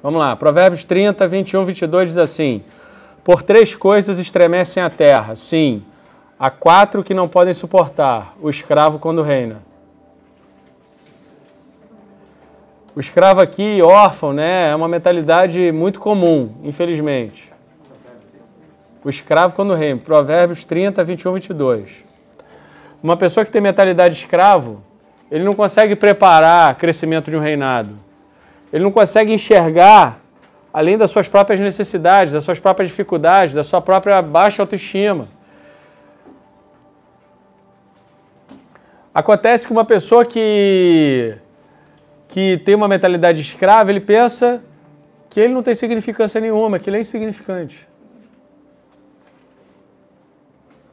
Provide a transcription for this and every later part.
Vamos lá, Provérbios 30, 21, 22 diz assim: por 3 coisas estremecem a terra, sim, há 4 que não podem suportar, o escravo quando reina. O escravo aqui, órfão, né, é uma mentalidade muito comum, infelizmente. O escravo quando reina, Provérbios 30, 21, 22. Uma pessoa que tem mentalidade de escravo, ele não consegue preparar o crescimento de um reinado. Ele não consegue enxergar além das suas próprias necessidades, das suas próprias dificuldades, da sua própria baixa autoestima. Acontece que uma pessoa que tem uma mentalidade escrava, ele pensa que ele não tem significância nenhuma, que ele é insignificante.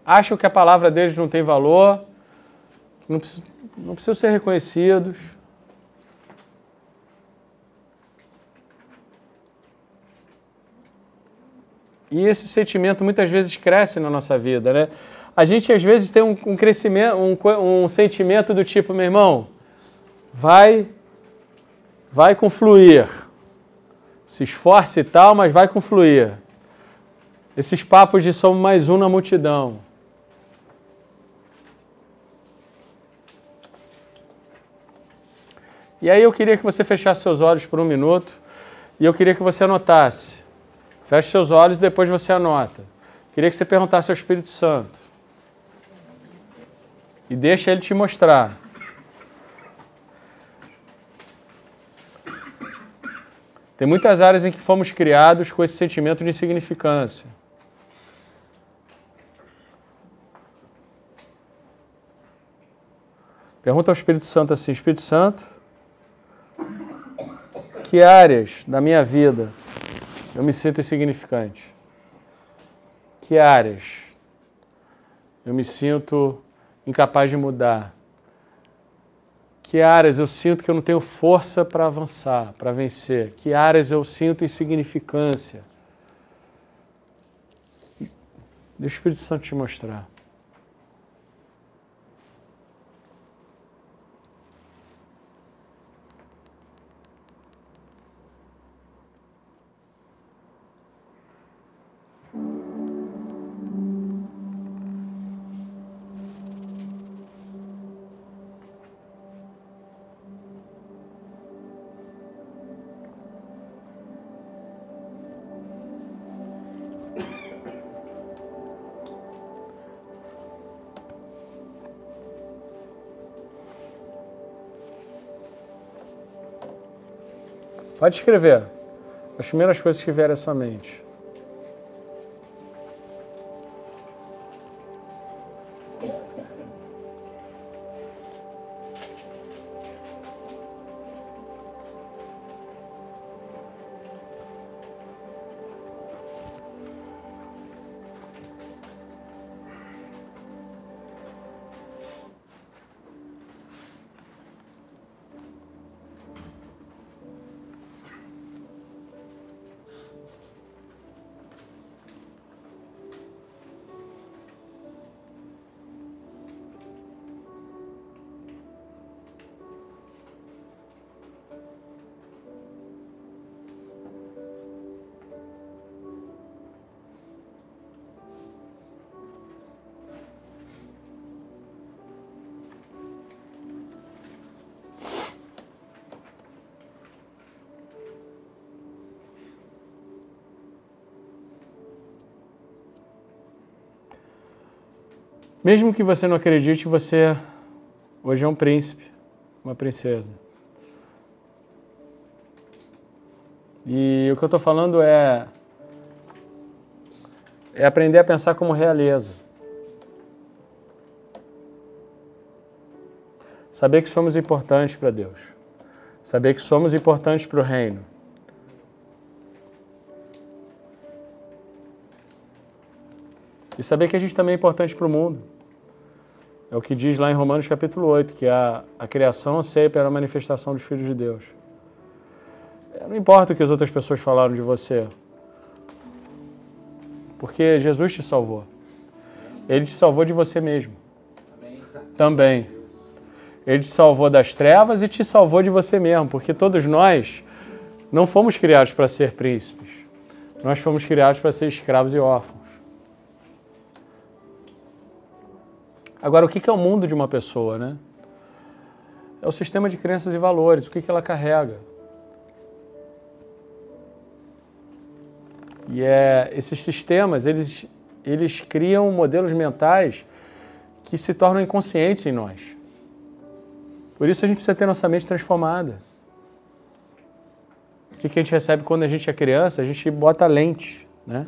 Acham que a palavra deles não tem valor, não precisam ser reconhecidos. E esse sentimento muitas vezes cresce na nossa vida, né? A gente às vezes tem um crescimento, um sentimento do tipo, meu irmão, vai com fluir. Se esforce e tal, mas vai com fluir. Esses papos de somos mais um na multidão. E aí eu queria que você fechasse seus olhos por um minuto e eu queria que você anotasse. Feche seus olhos e depois você anota. Queria que você perguntasse ao Espírito Santo. E deixa ele te mostrar. Tem muitas áreas em que fomos criados com esse sentimento de insignificância. Pergunta ao Espírito Santo assim: Espírito Santo, que áreas da minha vida eu me sinto insignificante? Que áreas eu me sinto incapaz de mudar? Que áreas eu sinto que eu não tenho força para avançar, para vencer? Que áreas eu sinto insignificância? Deixa o Espírito Santo te mostrar. Pode escrever as primeiras coisas que vierem à sua mente. Mesmo que você não acredite, você hoje é um príncipe, uma princesa. E o que eu estou falando é aprender a pensar como realeza. Saber que somos importantes para Deus. Saber que somos importantes para o reino. E saber que a gente também é importante para o mundo. É o que diz lá em Romanos capítulo 8, que a criação anseia pela manifestação dos filhos de Deus. Não importa o que as outras pessoas falaram de você. Porque Jesus te salvou. Ele te salvou de você mesmo. Também. Ele te salvou das trevas e te salvou de você mesmo. Porque todos nós Não fomos criados para ser príncipes. Nós fomos criados para ser escravos e órfãos. Agora, o que é o mundo de uma pessoa, né? É o sistema de crenças e valores, o que ela carrega. E esses sistemas, eles criam modelos mentais que se tornam inconscientes em nós. Por isso a gente precisa ter nossa mente transformada. O que a gente recebe quando a gente é criança? A gente bota lente, né?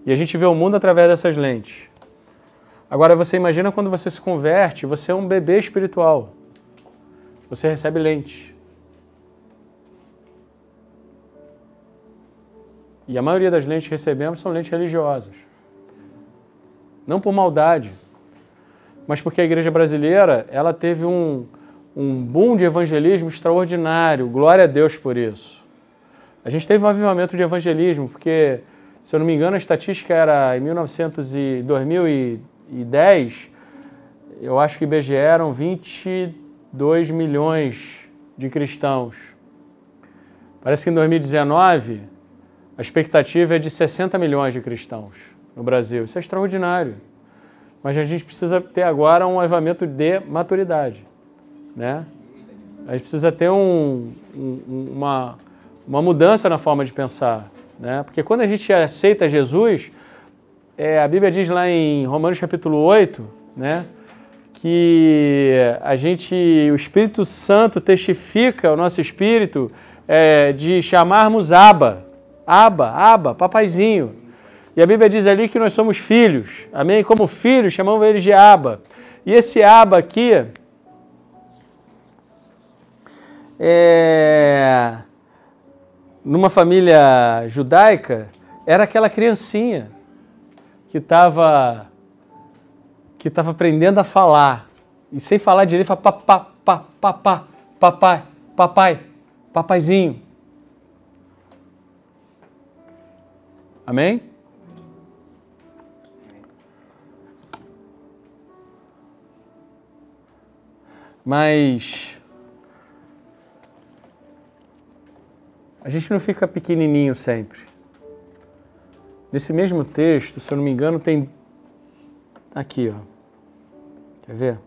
E a gente vê o mundo através dessas lentes. Agora você imagina quando você se converte, você é um bebê espiritual. Você recebe lente. E a maioria das lentes que recebemos são lentes religiosas. Não por maldade, mas porque a igreja brasileira, ela teve um boom de evangelismo extraordinário. Glória a Deus por isso. A gente teve um avivamento de evangelismo, porque, se eu não me engano, a estatística era em 2010, eu acho que o IBGE eram 22 milhões de cristãos. Parece que em 2019, a expectativa é de 60 milhões de cristãos no Brasil. Isso é extraordinário. Mas a gente precisa ter agora um avivamento de maturidade, né? A gente precisa ter uma mudança na forma de pensar, né? Porque quando a gente aceita Jesus, a Bíblia diz lá em Romanos capítulo 8, né, que o Espírito Santo testifica o nosso espírito de chamarmos Abba, papaizinho. E a Bíblia diz ali que nós somos filhos, amém? Como filhos, chamamos eles de Abba. E esse Abba aqui numa família judaica, era aquela criancinha que estava aprendendo a falar. E sem falar direito, fala papaizinho. Amém? Mas a gente não fica pequenininho sempre. Nesse mesmo texto, se eu não me engano, tem aqui, ó. Quer ver?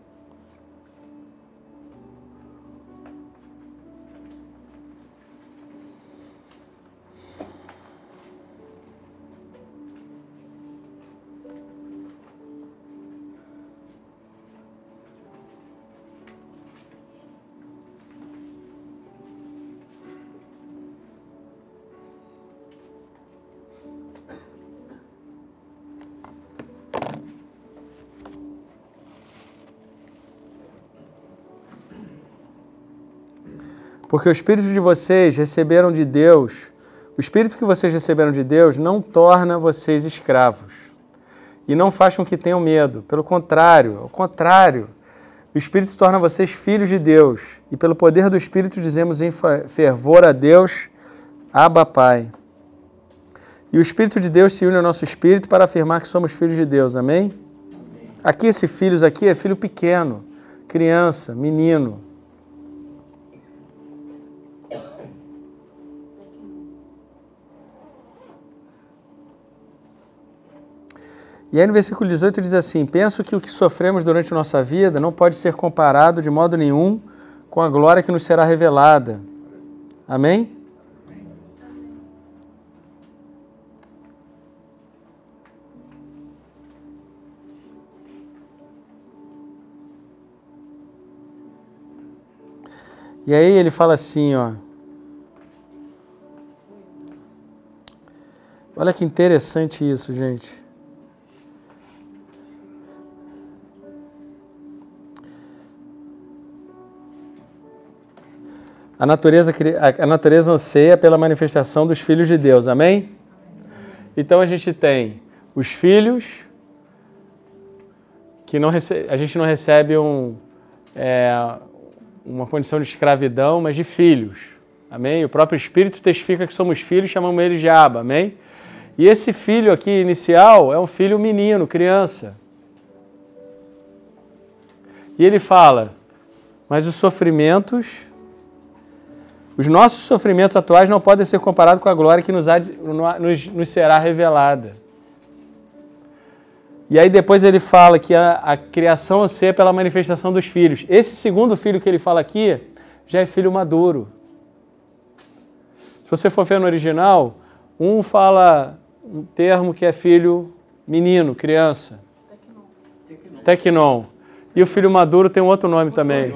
Porque o Espírito de vocês receberam de Deus, o Espírito que vocês receberam de Deus não torna vocês escravos. E não faz com que tenham medo. Pelo contrário, o Espírito torna vocês filhos de Deus. E pelo poder do Espírito dizemos em fervor a Deus, Abba Pai. E o Espírito de Deus se une ao nosso Espírito para afirmar que somos filhos de Deus. Amém? Aqui, esse filhos aqui é filho pequeno, criança, menino. E aí no versículo 18 diz assim: penso que o que sofremos durante a nossa vida não pode ser comparado de modo nenhum com a glória que nos será revelada. Amém? E aí ele fala assim, ó. Olha que interessante isso, gente. A natureza anseia pela manifestação dos filhos de Deus, amém? Então a gente tem os filhos, que a gente não recebe uma condição de escravidão, mas de filhos, amém? O próprio Espírito testifica que somos filhos, chamamos eles de Abba, amém? E esse filho aqui inicial é um filho menino, criança. E ele fala, mas os sofrimentos Os nossos sofrimentos atuais não podem ser comparados com a glória que nos será revelada. E aí depois ele fala que a criação anseia pela manifestação dos filhos. Esse segundo filho que ele fala aqui já é filho maduro. Se você for ver no original, um fala um termo que é filho menino, criança. Tecnon. E o filho maduro tem um outro nome também.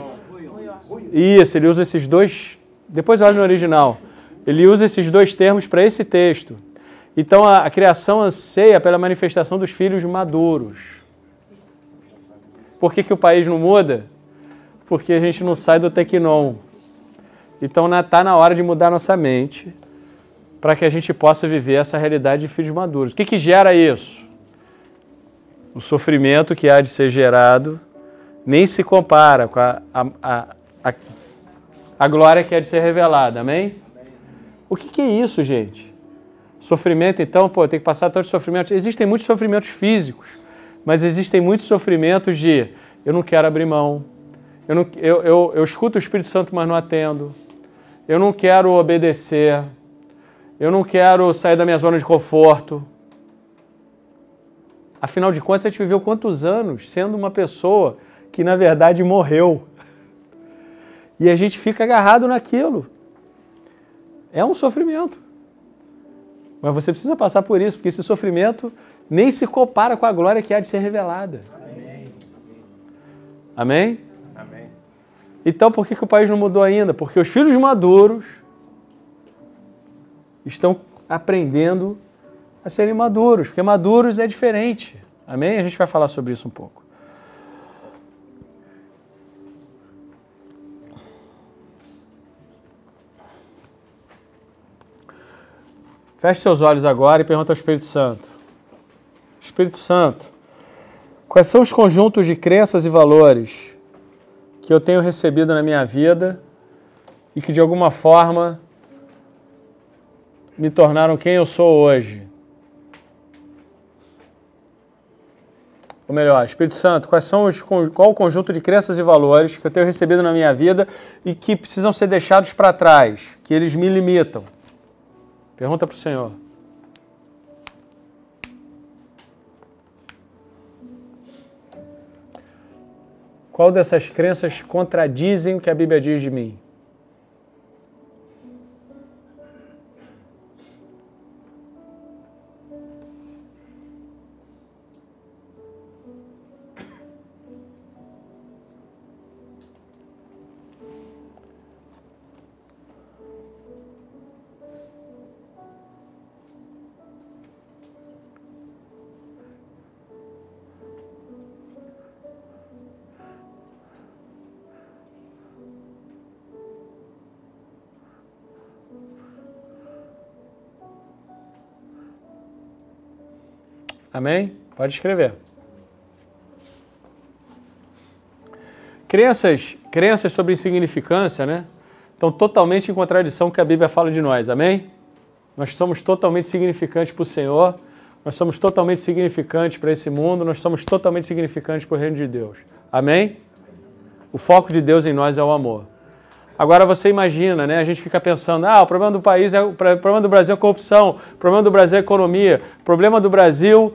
Isso, ele usa esses dois. Depois olha no original. Ele usa esses dois termos para esse texto. Então a criação anseia pela manifestação dos filhos maduros. Por que o país não muda? Porque a gente não sai do Tecnon. Então está na hora de mudar nossa mente para que a gente possa viver essa realidade de filhos maduros. O que gera isso? O sofrimento que há de ser gerado nem se compara com a glória que há de ser revelada. Amém? O que é isso, gente? Sofrimento, então, tem que passar tantos sofrimentos. Existem muitos sofrimentos físicos, mas existem muitos sofrimentos de eu não quero abrir mão, eu escuto o Espírito Santo, mas não atendo, eu não quero obedecer, eu não quero sair da minha zona de conforto. Afinal de contas, a gente viveu quantos anos sendo uma pessoa que, na verdade, morreu? E a gente fica agarrado naquilo. É um sofrimento. Mas você precisa passar por isso, porque esse sofrimento nem se compara com a glória que há de ser revelada. Amém? Amém? Amém. Então, por que o país não mudou ainda? Porque os filhos maduros estão aprendendo a serem maduros, porque maduros é diferente. Amém? A gente vai falar sobre isso um pouco. Feche seus olhos agora e pergunta ao Espírito Santo. Espírito Santo, quais são os conjuntos de crenças e valores que eu tenho recebido na minha vida e que de alguma forma me tornaram quem eu sou hoje? Ou melhor, Espírito Santo, qual o conjunto de crenças e valores que eu tenho recebido na minha vida e que precisam ser deixados para trás, que eles me limitam? Pergunta para o Senhor. Qual dessas crenças contradizem o que a Bíblia diz de mim? Amém? Pode escrever. Crenças sobre insignificância, né? Estão totalmente em contradição com o que a Bíblia fala de nós. Amém? Nós somos totalmente significantes para o Senhor. Nós somos totalmente significantes para esse mundo. Nós somos totalmente significantes para o reino de Deus. Amém? O foco de Deus em nós é o amor. Agora você imagina, né? A gente fica pensando, o problema do país, o problema do Brasil é a corrupção, o problema do Brasil é a economia, o problema do Brasil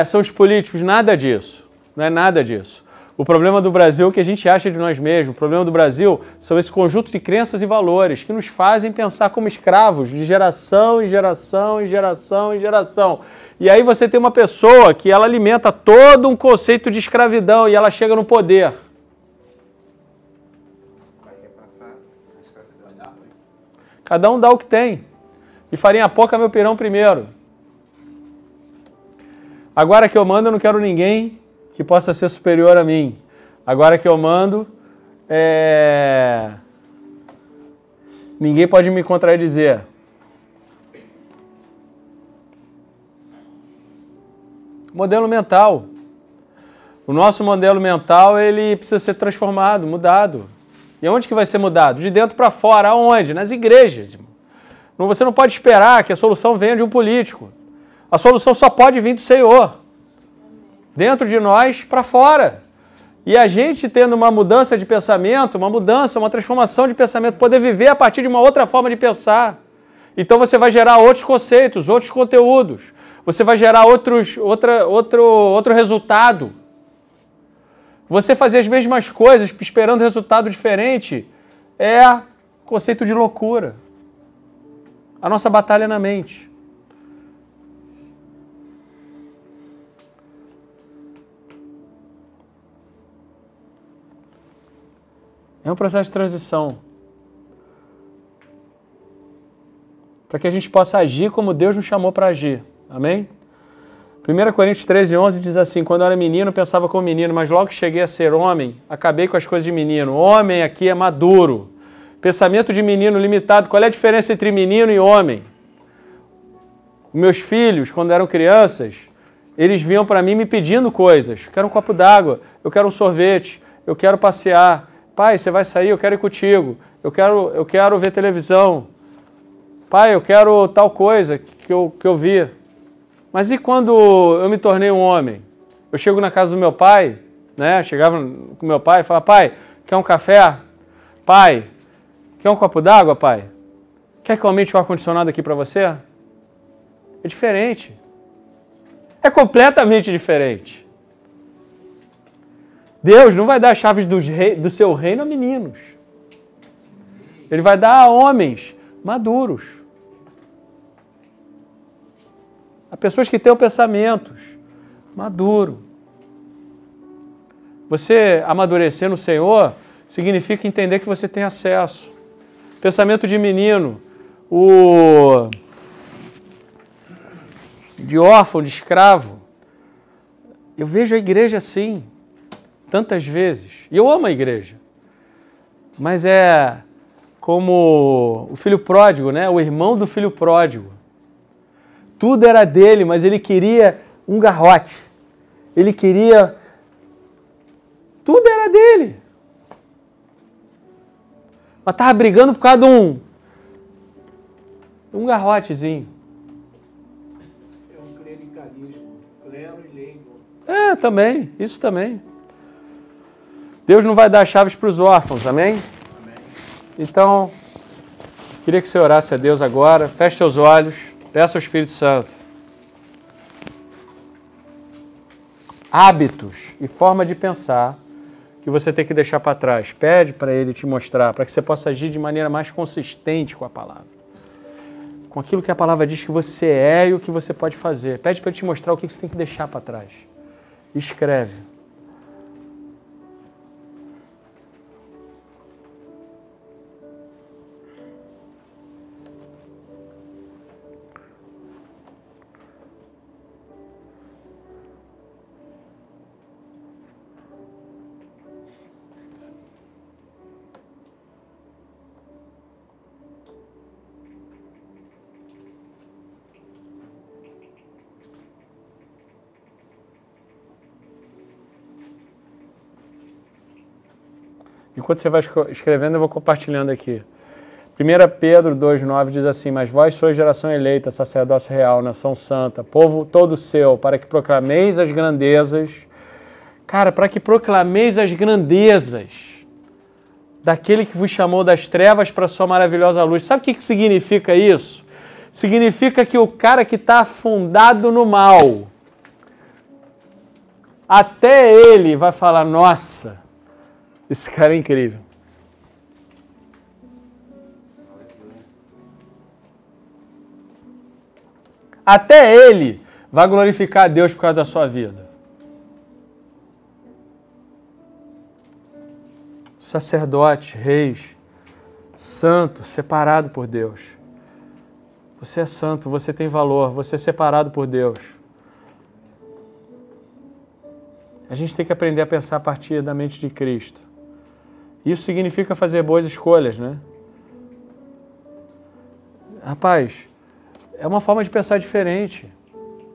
são os políticos. Nada disso. Não é nada disso. O problema do Brasil é o que a gente acha de nós mesmos. O problema do Brasil são esse conjunto de crenças e valores que nos fazem pensar como escravos de geração em geração, em geração, em geração. E aí você tem uma pessoa que ela alimenta todo um conceito de escravidão e ela chega no poder. Cada um dá o que tem. E farinha pouca, meu pirão primeiro. Agora que eu mando, eu não quero ninguém que possa ser superior a mim. Agora que eu mando, ninguém pode me contradizer. Modelo mental. O nosso modelo mental, ele precisa ser transformado, mudado. E onde que vai ser mudado? De dentro para fora. Aonde? Nas igrejas. Você não pode esperar que a solução venha de um político. A solução só pode vir do Senhor. Dentro de nós, para fora. E a gente tendo uma mudança de pensamento, uma transformação de pensamento, poder viver a partir de uma outra forma de pensar. Então você vai gerar outros conceitos, outros conteúdos. Você vai gerar outro resultado. Você fazer as mesmas coisas esperando resultado diferente é conceito de loucura. A nossa batalha é na mente. É um processo de transição. Para que a gente possa agir como Deus nos chamou para agir. Amém? 1 Coríntios 13:11 diz assim: quando eu era menino, pensava como menino, mas logo que cheguei a ser homem, acabei com as coisas de menino. Homem aqui é maduro. Pensamento de menino limitado. Qual é a diferença entre menino e homem? Meus filhos, quando eram crianças, eles vinham para mim me pedindo coisas. Eu quero um copo d'água, eu quero um sorvete, eu quero passear. Pai, você vai sair, eu quero ir contigo. Eu quero ver televisão. Pai, eu quero tal coisa que eu vi. Mas e quando eu me tornei um homem? Eu chego na casa do meu pai, né? Chegava com meu pai e falava: pai, quer um café? Pai, quer um copo d'água, pai? Quer que eu aumente o ar-condicionado aqui para você? É diferente. É completamente diferente. Deus não vai dar as chaves do seu reino a meninos. Ele vai dar a homens maduros. A pessoas que têm pensamentos maduros. Você amadurecer no Senhor significa entender que você tem acesso. Pensamento de menino, de órfão, de escravo. Eu vejo a igreja assim, tantas vezes. E eu amo a igreja. Mas é como o filho pródigo, né? O irmão do filho pródigo. Tudo era dele, mas ele queria um garrote. Ele queria... Tudo era dele. Mas estava brigando por causa de um garrotezinho. É um clericalismo. Clero e leigo. É, também. Isso também. Deus não vai dar chaves para os órfãos, amém? Amém. Então, queria que você orasse a Deus agora. Feche seus olhos. Peça ao Espírito Santo. Hábitos e forma de pensar que você tem que deixar para trás. Pede para Ele te mostrar, para que você possa agir de maneira mais consistente com a palavra. Com aquilo que a palavra diz que você é e o que você pode fazer. Pede para Ele te mostrar o que você tem que deixar para trás. Escreve. Enquanto você vai escrevendo, eu vou compartilhando aqui. 1 Pedro 2,9 diz assim: mas vós sois geração eleita, sacerdócio real, nação santa, povo todo seu, para que proclameis as grandezas. Cara, para que proclameis as grandezas daquele que vos chamou das trevas para a sua maravilhosa luz. Sabe o que significa isso? Significa que o cara que está afundado no mal, até ele vai falar: nossa, esse cara é incrível. Até ele vai glorificar a Deus por causa da sua vida. Sacerdote, reis, santo, separado por Deus. Você é santo, você tem valor, você é separado por Deus. A gente tem que aprender a pensar a partir da mente de Cristo. Isso significa fazer boas escolhas, né? Rapaz, é uma forma de pensar diferente.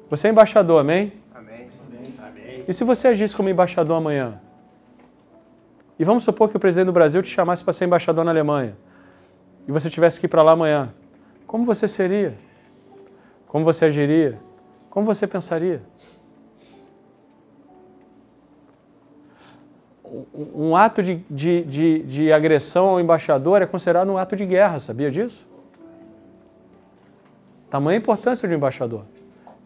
Você é embaixador, amém? Amém. Amém. E se você agisse como embaixador amanhã? E vamos supor que o presidente do Brasil te chamasse para ser embaixador na Alemanha. E você tivesse que ir para lá amanhã. Como você seria? Como você agiria? Como você pensaria? um ato de agressão ao embaixador é considerado um ato de guerra, sabia disso? Tamanha a importância do embaixador.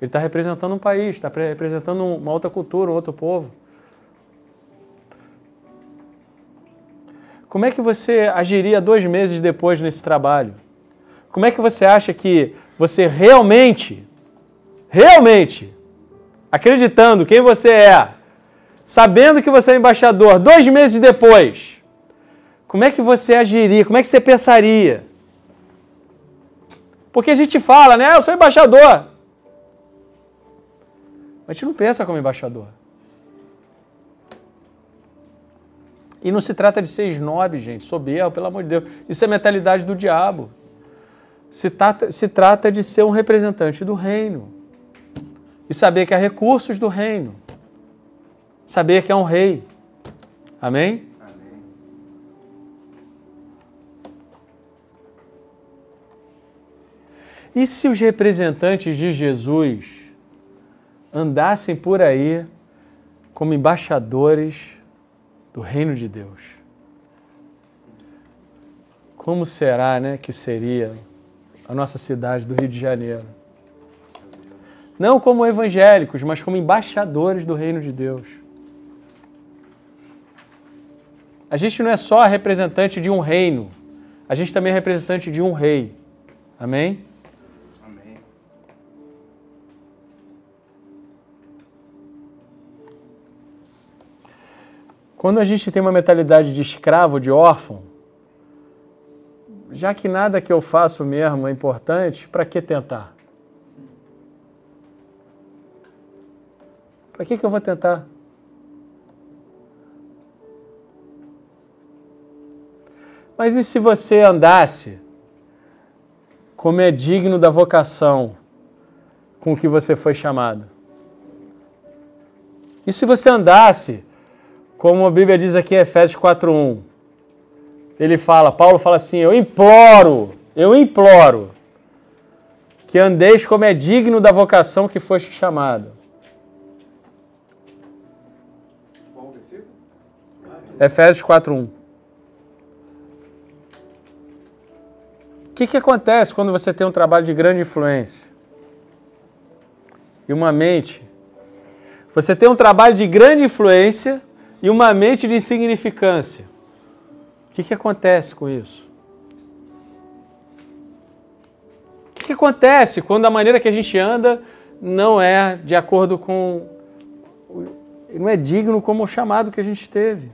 Ele está representando um país, está representando uma outra cultura, um outro povo. Como é que você agiria 2 meses depois nesse trabalho? Como é que você acha que você realmente, acreditando quem você é, sabendo que você é embaixador, 2 meses depois, como é que você agiria? Como é que você pensaria? Porque a gente fala, né? Eu sou embaixador. Mas a gente não pensa como embaixador. E não se trata de ser snob, gente, soberbo, pelo amor de Deus. Isso é mentalidade do diabo. Se trata de ser um representante do reino. E saber que há recursos do reino. Saber que é um rei. Amém? Amém. E se os representantes de Jesus andassem por aí como embaixadores do reino de Deus? Como será, né, que seria a nossa cidade do Rio de Janeiro? Não como evangélicos, mas como embaixadores do reino de Deus. A gente não é só representante de um reino, a gente também é representante de um rei. Amém? Amém. Quando a gente tem uma mentalidade de escravo, de órfão, já que nada que eu faço mesmo é importante, para que tentar? Para que eu vou tentar? Mas e se você andasse como é digno da vocação com que você foi chamado? E se você andasse, como a Bíblia diz aqui em Efésios 4:1, Paulo fala assim, eu imploro que andeis como é digno da vocação que foste chamado. Qual versículo? Efésios 4:1. O que acontece quando você tem um trabalho de grande influência? E uma mente. Você tem um trabalho de grande influência e uma mente de insignificância. O que acontece com isso? O que acontece quando a maneira que a gente anda não é de acordo com... não é digno como o chamado que a gente teve?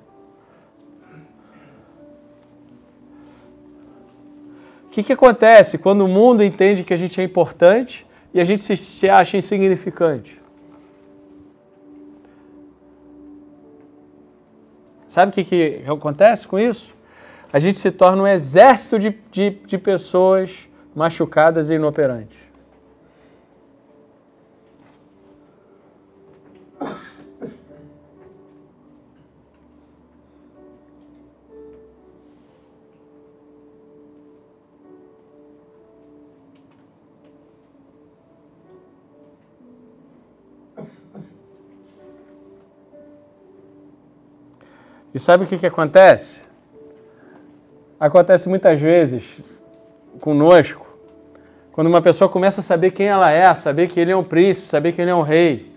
O que acontece quando o mundo entende que a gente é importante e a gente se acha insignificante? Sabe o que acontece com isso? A gente se torna um exército de pessoas machucadas e inoperantes. E sabe o que acontece? Acontece muitas vezes conosco, quando uma pessoa começa a saber quem ela é, saber que ele é um príncipe, saber que ele é um rei,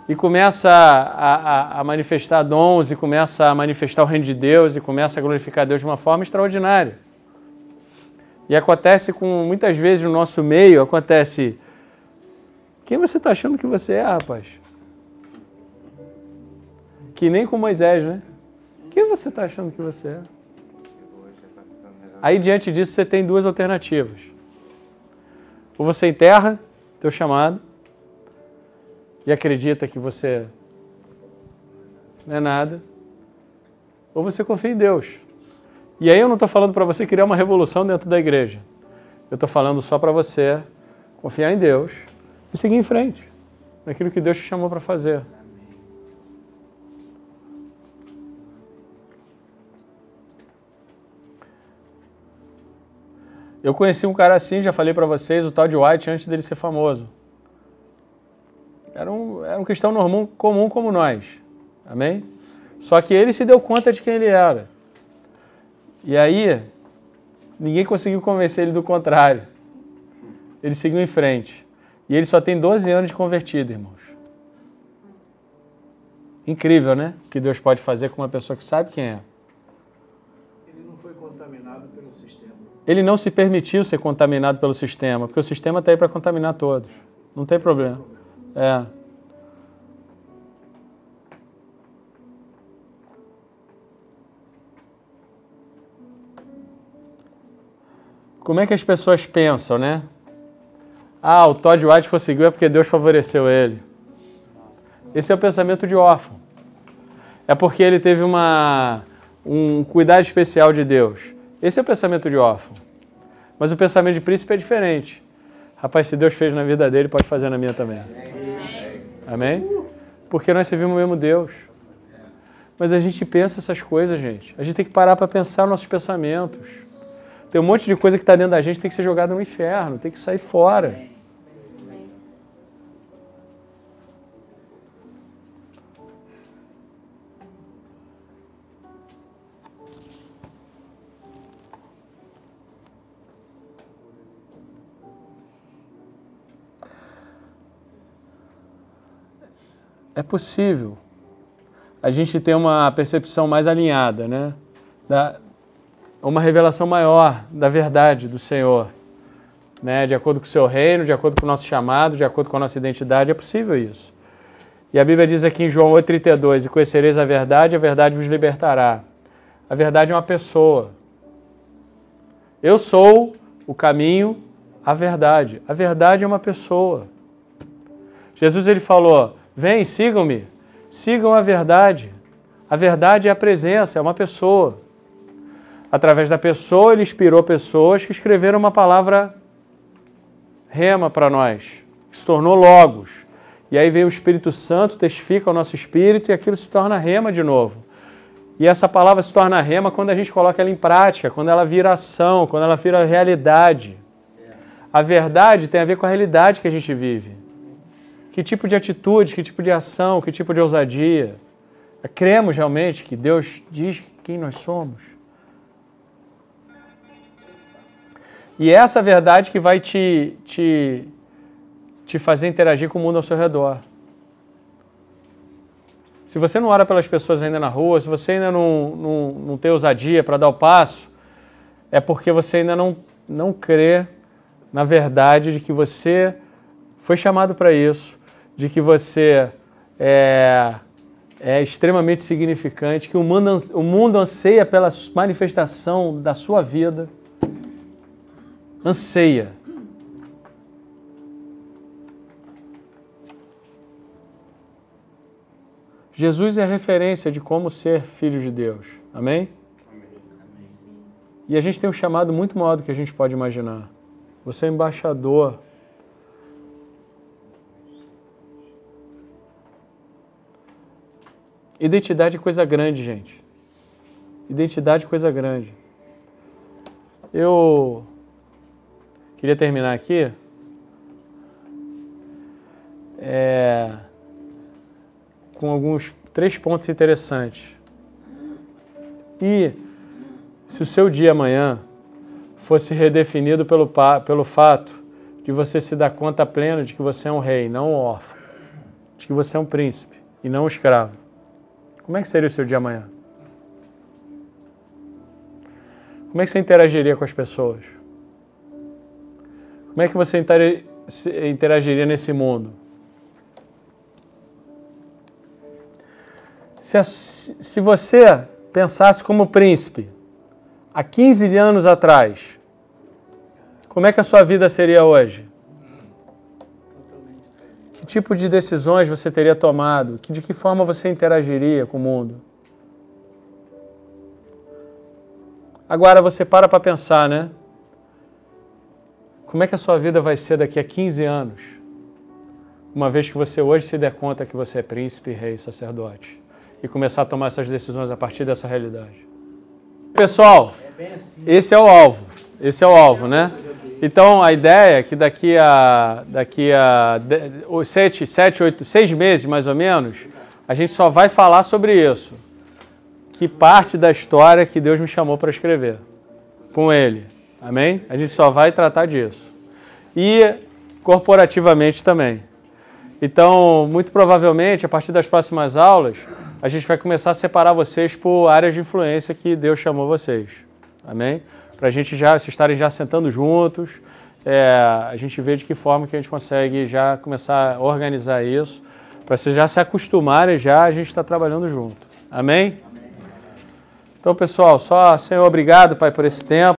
e começa a manifestar dons, e começa a manifestar o reino de Deus, e começa a glorificar Deus de uma forma extraordinária. E acontece muitas vezes no nosso meio, acontece... Quem você está achando que você é, rapaz? Que nem com Moisés, né? Quem você está achando que você é? Aí, diante disso, você tem 2 alternativas. Ou você enterra teu chamado e acredita que você não é nada, ou você confia em Deus. E aí eu não estou falando para você criar uma revolução dentro da igreja. Eu estou falando só para você confiar em Deus e seguir em frente naquilo que Deus te chamou para fazer. Eu conheci um cara assim, já falei para vocês, o Todd White, antes dele ser famoso. Era um cristão normal, comum como nós. Amém? Só que ele se deu conta de quem ele era. E aí, ninguém conseguiu convencer ele do contrário. Ele seguiu em frente. E ele só tem 12 anos de convertido, irmãos. Incrível, né? O que Deus pode fazer com uma pessoa que sabe quem é. Ele não foi contaminado pelo sistema. Ele não se permitiu ser contaminado pelo sistema, porque o sistema está aí para contaminar todos. Não tem problema. É. Como é que as pessoas pensam, né? Ah, o Todd White conseguiu é porque Deus favoreceu ele. Esse é o pensamento de órfão. É porque ele teve um cuidado especial de Deus. Esse é o pensamento de órfão. Mas o pensamento de príncipe é diferente. Rapaz, se Deus fez na vida dele, pode fazer na minha também. Amém? Porque nós servimos o mesmo Deus. Mas a gente pensa essas coisas, gente. A gente tem que parar para pensar nossos pensamentos. Tem um monte de coisa que está dentro da gente que tem que ser jogada no inferno, tem que sair fora. É possível a gente ter uma percepção mais alinhada, né? Uma revelação maior da verdade do Senhor, né? De acordo com o seu reino, de acordo com o nosso chamado, de acordo com a nossa identidade, é possível isso. E a Bíblia diz aqui em João 8,32, e conhecereis a verdade vos libertará. A verdade é uma pessoa. Eu sou o caminho, a verdade. A verdade é uma pessoa. Jesus, ele falou, vem, sigam-me, sigam a verdade. A verdade é a presença, é uma pessoa. Através da pessoa, ele inspirou pessoas que escreveram uma palavra rema para nós, que se tornou logos. E aí veio o Espírito Santo, testifica o nosso espírito e aquilo se torna rema de novo. E essa palavra se torna rema quando a gente coloca ela em prática, quando ela vira ação, quando ela vira realidade. A verdade tem a ver com a realidade que a gente vive. Que tipo de atitude, que tipo de ação, que tipo de ousadia. Cremos realmente que Deus diz quem nós somos. E é essa verdade que vai te fazer interagir com o mundo ao seu redor. Se você não ora pelas pessoas ainda na rua, se você ainda não tem ousadia para dar o passo, é porque você ainda não crê na verdade de que você foi chamado para isso, de que você é extremamente significante, que o mundo anseia pela manifestação da sua vida. Anseia. Jesus é a referência de como ser filho de Deus. Amém? Amém. E a gente tem um chamado muito maior do que a gente pode imaginar. Você é embaixador. Identidade é coisa grande, gente. Identidade é coisa grande. Eu queria terminar aqui com alguns 3 pontos interessantes. E se o seu dia amanhã fosse redefinido pelo fato de você se dar conta plena de que você é um rei, não um órfão, de que você é um príncipe e não um escravo, como é que seria o seu dia amanhã? Como é que você interagiria com as pessoas? Como é que você interagiria nesse mundo? Se você pensasse como príncipe há 15 anos atrás, como é que a sua vida seria hoje? Que tipo de decisões você teria tomado? De que forma você interagiria com o mundo? Agora você para pensar, né? Como é que a sua vida vai ser daqui a 15 anos? Uma vez que você hoje se der conta que você é príncipe, rei, sacerdote. E começar a tomar essas decisões a partir dessa realidade. Pessoal, esse é o alvo. Esse é o alvo, né? Então a ideia é que daqui a 6 meses, mais ou menos, a gente só vai falar sobre isso. que parte da história que Deus me chamou para escrever com Ele. Amém? A gente só vai tratar disso. E corporativamente também. Então, muito provavelmente, a partir das próximas aulas, a gente vai começar a separar vocês por áreas de influência que Deus chamou vocês. Amém? Para a gente vocês estarem já sentando juntos, a gente ver de que forma que a gente consegue já começar a organizar isso, para vocês já se acostumarem a gente está trabalhando junto. Amém? Então, pessoal, Senhor, obrigado, Pai, por esse tempo.